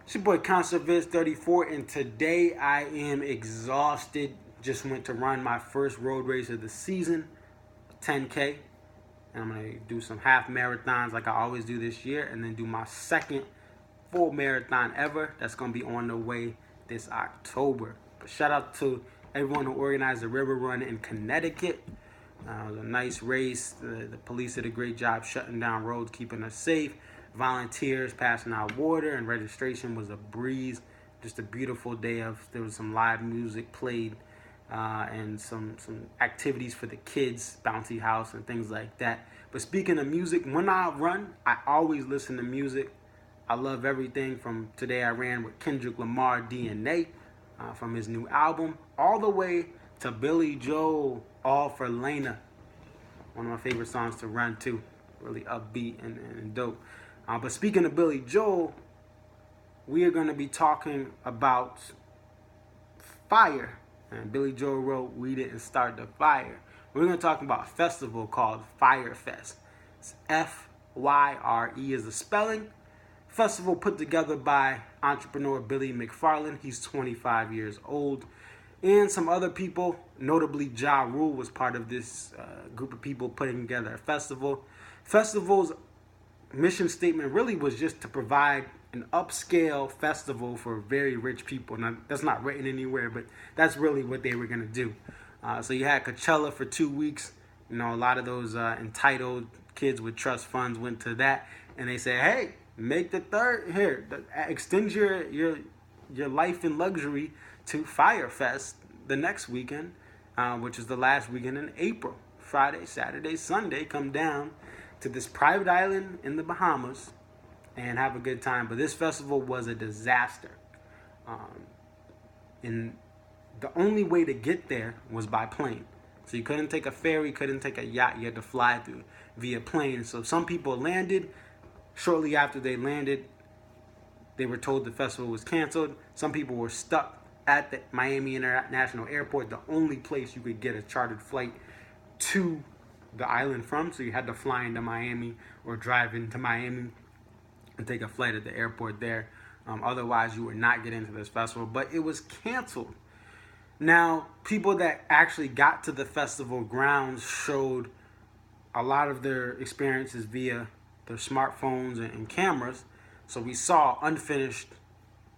It's your boy ConcertViz34, and today I am exhausted. Just went to run my first road race of the season, 10K, and I'm gonna do some half marathons like I always do this year, and then do my second full marathon ever. That's gonna be on the way this October. But shout out to everyone who organized the river run in Connecticut. It was a nice race. The police did a great job shutting down roads, keeping us safe. Volunteers passing out water, and registration was a breeze. Just a beautiful day. There was some live music played, and some activities for the kids, bouncy house and things like that. But speaking of music, when I run, I always listen to music. I love everything from today I ran with Kendrick Lamar, DNA, from his new album, all the way to Billy Joel, All for Lena. One of my favorite songs to run to. Really upbeat and dope. But speaking of Billy Joel, we are going to be talking about fire. And Billy Joel wrote, "We didn't start the fire." We're going to talk about a festival called Fyre Fest. It's Fyre is the spelling. Festival put together by entrepreneur Billy McFarland. He's 25 years old. And some other people, notably Ja Rule, was part of this group of people putting together a festival. Festival's mission statement really was just to provide an upscale festival for very rich people. Now, that's not written anywhere, but that's really what they were going to do. So you had Coachella for 2 weeks. You know, a lot of those entitled kids with trust funds went to that, and they said, "Hey, make the third here. Extend your life in luxury to Fyre Fest the next weekend, which is the last weekend in April. Friday, Saturday, Sunday, come down to this private island in the Bahamas and have a good time." But this festival was a disaster. And the only way to get there was by plane. So you couldn't take a ferry, couldn't take a yacht. You had to fly through via plane. So some people landed. Shortly after they landed, they were told the festival was canceled. Some people were stuck at the Miami International Airport, the only place you could get a chartered flight to the island from. So you had to fly into Miami or drive into Miami and take a flight at the airport there. Otherwise, you were not getting into this festival. But it was canceled. Now, people that actually got to the festival grounds showed a lot of their experiences via their smartphones and cameras. So we saw unfinished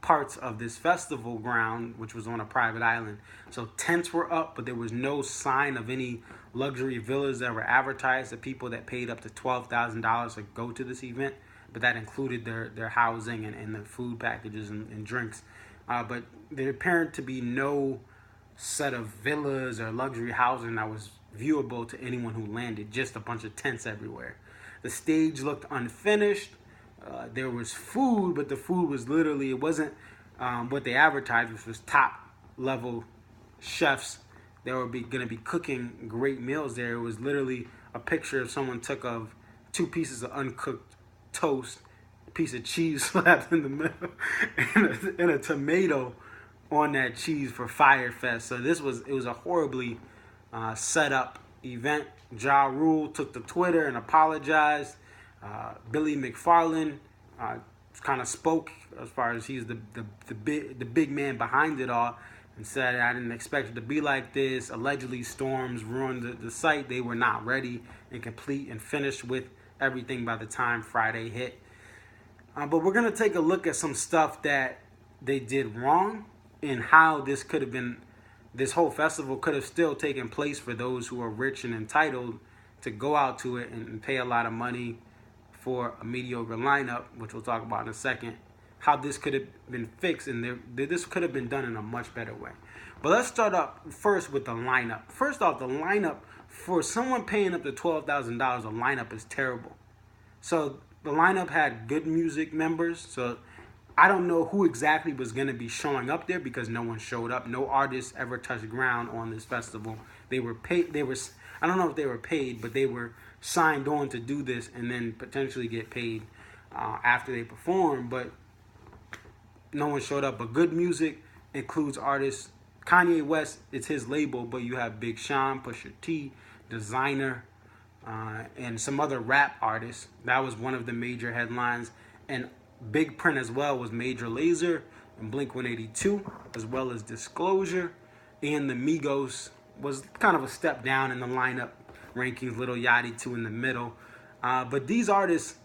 parts of this festival ground, which was on a private island. So tents were up, but there was no sign of any luxury villas that were advertised to people that paid up to $12,000 to go to this event. But that included their housing and the food packages and drinks. But there appeared to be no set of villas or luxury housing that was viewable to anyone who landed, just a bunch of tents everywhere. The stage looked unfinished. There was food, but the food was literally, it wasn't what they advertised, which was top level chefs that were going to be cooking great meals there. It was literally a picture of someone took of 2 pieces of uncooked toast, a piece of cheese slapped in the middle, and a tomato on that cheese for Fyre Fest. So it was a horribly set up event. Ja Rule took to Twitter and apologized. Billy McFarland kind of spoke as far as he's the big man behind it all, and said, "I didn't expect it to be like this. Allegedly, storms ruined the site. They were not ready and complete and finished with everything by the time Friday hit." But we're going to take a look at some stuff that they did wrong and how this whole festival could have still taken place for those who are rich and entitled to go out to it and pay a lot of money for a mediocre lineup, which we'll talk about in a second. How this could have been fixed, and this could have been done in a much better way. But let's start up first with the lineup. First off, the lineup, for someone paying up to $12,000, the lineup is terrible. So the lineup had good music members. So I don't know who exactly was going to be showing up there because no one showed up. No artists ever touched ground on this festival. They were paid. I don't know if they were paid, but they were signed on to do this and then potentially get paid after they perform. But no one showed up. But good music includes artists. Kanye West, it's his label, but you have Big Sean, Pusha T, Designer, and some other rap artists. That was one of the major headlines. And big print as well was Major Lazer and Blink 182, as well as Disclosure, and the Migos was kind of a step down in the lineup rankings. Little Yachty 2 in the middle, but these artists,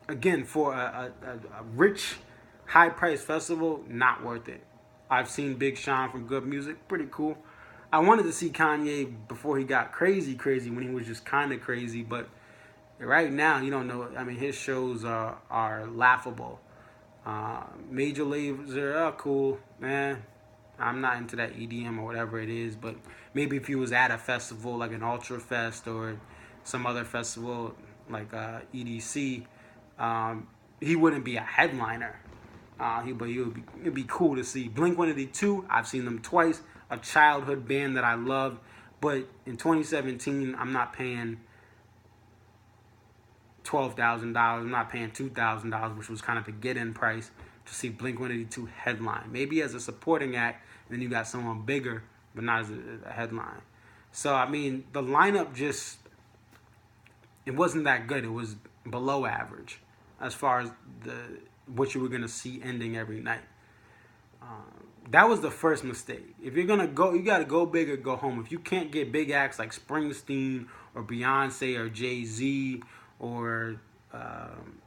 again, for a rich, high-priced festival, not worth it. I've seen Big Sean from Good Music, pretty cool. I wanted to see Kanye before he got crazy, when he was just kind of crazy, but right now, you don't know. I mean, his shows are laughable. Major Lazer, cool, man. I'm not into that EDM or whatever it is, but maybe if he was at a festival like an Ultra Fest or some other festival like EDC, he wouldn't be a headliner. But it'd be cool to see. Blink 182, I've seen them twice. A childhood band that I love, but in 2017, I'm not paying $12,000. I'm not paying $2,000, which was kind of the get-in price to see Blink 182 headline. Maybe as a supporting act, and then you got someone bigger, but not as a headline. So I mean, the lineup it wasn't that good. It was below average as far as what you were gonna see ending every night. That was the first mistake. If you're gonna go, you gotta go big or go home. If you can't get big acts like Springsteen or Beyonce or Jay-Z or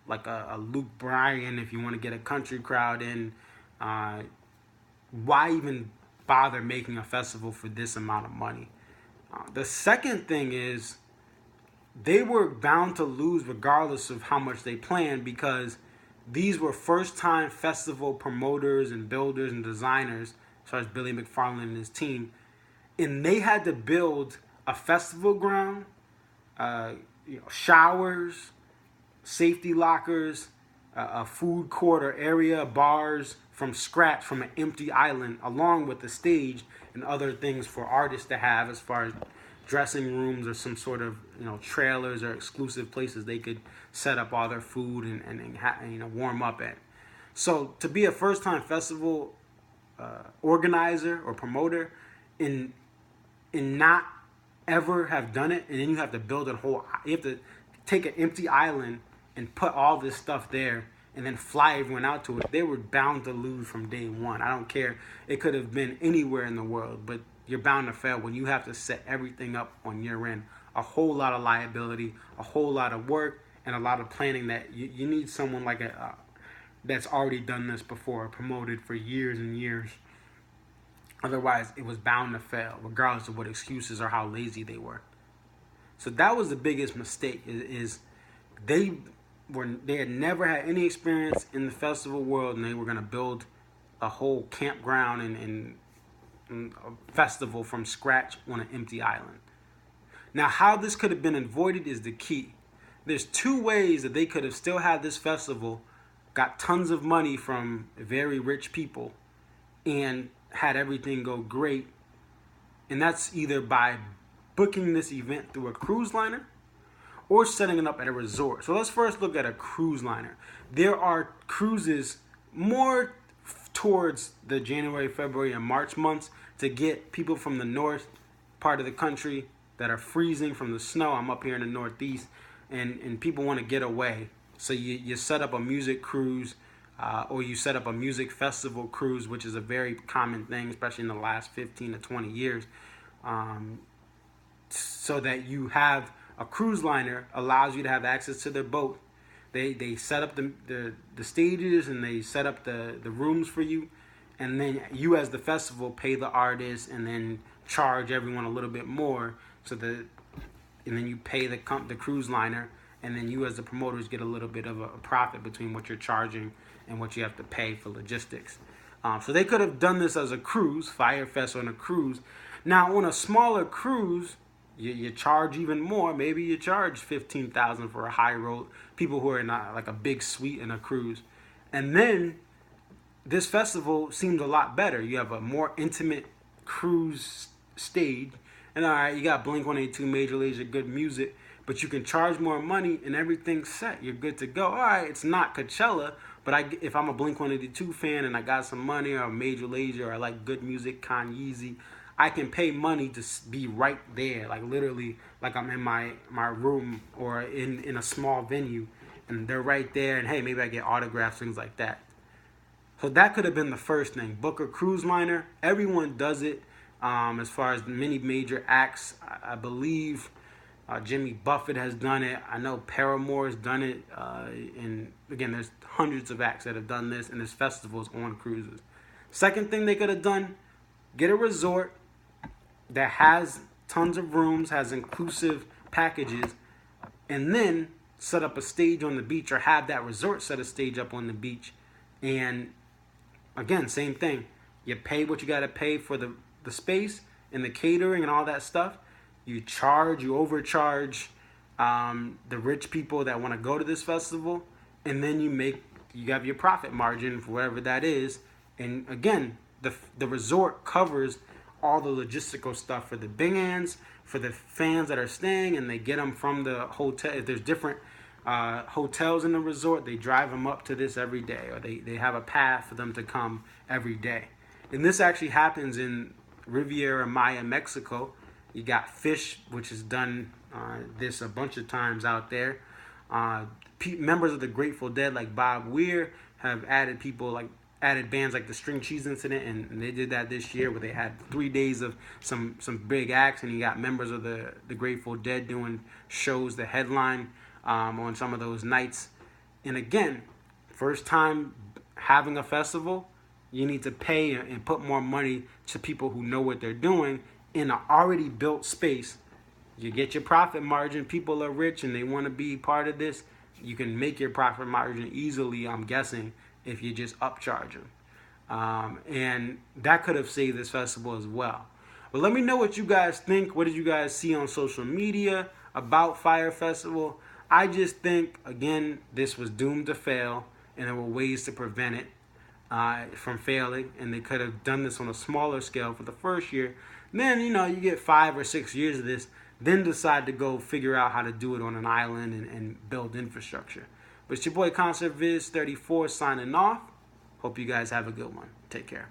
like a Luke Bryan, if you want to get a country crowd in, why even bother making a festival for this amount of money? The second thing is they were bound to lose regardless of how much they planned, because these were first-time festival promoters and builders and designers, as far as Billy McFarland and his team, and they had to build a festival ground, showers, safety lockers, a food court or area, bars from scratch from an empty island, along with the stage and other things for artists to have as far as dressing rooms or some sort of trailers or exclusive places they could set up all their food and warm up at. So to be a first-time festival organizer or promoter and not ever have done it, and then you have to build you have to take an empty island and put all this stuff there and then fly everyone out to it. They were bound to lose from day one. I don't care. It could have been anywhere in the world, but you're bound to fail when you have to set everything up on your end. A whole lot of liability, a whole lot of work, and a lot of planning that you need someone like that's already done this before, promoted for years and years. Otherwise, it was bound to fail, regardless of what excuses or how lazy they were. So that was the biggest mistake. Is they had never had any experience in the festival world, and they were going to build a whole campground and a festival from scratch on an empty island. Now, how this could have been avoided is the key. There's two ways that they could have still had this festival, got tons of money from very rich people, and had everything go great. And that's either by booking this event through a cruise liner or setting it up at a resort. So let's first look at a cruise liner. There are cruises more towards the January, February, and March months to get people from the north part of the country that are freezing from the snow. I'm up here in the Northeast, and people want to get away. So you set up a music cruise, or you set up a music festival cruise, which is a very common thing, especially in the last 15 to 20 years, so that you have a cruise liner allows you to have access to their boat. They set up the stages, and they set up the rooms for you, and then you as the festival pay the artist and then charge everyone a little bit more, and then you pay the cruise liner, and then you as the promoters get a little bit of a profit between what you're charging and what you have to pay for logistics. So they could have done this as a cruise, Fyre Fest on a cruise. Now on a smaller cruise, you charge even more. Maybe you charge $15,000 for a high road. People who are in like a big suite in a cruise, and then this festival seems a lot better. You have a more intimate cruise stage, and all right, you got Blink 182, Major Lazer, good music, but you can charge more money and everything's set. You're good to go. All right, it's not Coachella, but if I'm a Blink 182 fan and I got some money, or Major Lazer, or I like good music, Kanye, I can pay money to be right there, like literally, like I'm in my room or in a small venue, and they're right there, and hey, maybe I get autographs, things like that. So that could have been the first thing. Book a cruise liner. Everyone does it. As far as many major acts, I believe Jimmy Buffett has done it. I know Paramore has done it. And again, there's hundreds of acts that have done this, and there's festivals on cruises. Second thing they could have done, get a resort that has tons of rooms, has inclusive packages, and then set up a stage on the beach, or have that resort set a stage up on the beach. And again, same thing. You pay what you got to pay for the space and the catering and all that stuff. You overcharge the rich people that want to go to this festival, and then you have your profit margin for whatever that is. And again, the resort covers all the logistical stuff for the bands, for the fans that are staying, and they get them from the hotel. If there's different hotels in the resort, they drive them up to this every day, or they have a path for them to come every day. And this actually happens in Riviera Maya, Mexico. You got Fish, which has done this a bunch of times out there. Members of the Grateful Dead, like Bob Weir, have added bands like the String Cheese Incident, and they did that this year, where they had 3 days of some big acts, and you got members of the Grateful Dead doing shows, the headline on some of those nights. And again, first time having a festival, you need to pay and put more money to people who know what they're doing in an already built space. You get your profit margin. People are rich and they want to be part of this. You can make your profit margin easily, I'm guessing, if you just upcharge them. And that could have saved this festival as well. But let me know what you guys think. What did you guys see on social media about Fyre Festival? I just think, again, this was doomed to fail, and there were ways to prevent it from failing, and they could have done this on a smaller scale for the first year. And then, you get 5 or 6 years of this, then decide to go figure out how to do it on an island and build infrastructure. But it's your boy ConcertViz34 signing off. Hope you guys have a good one. Take care.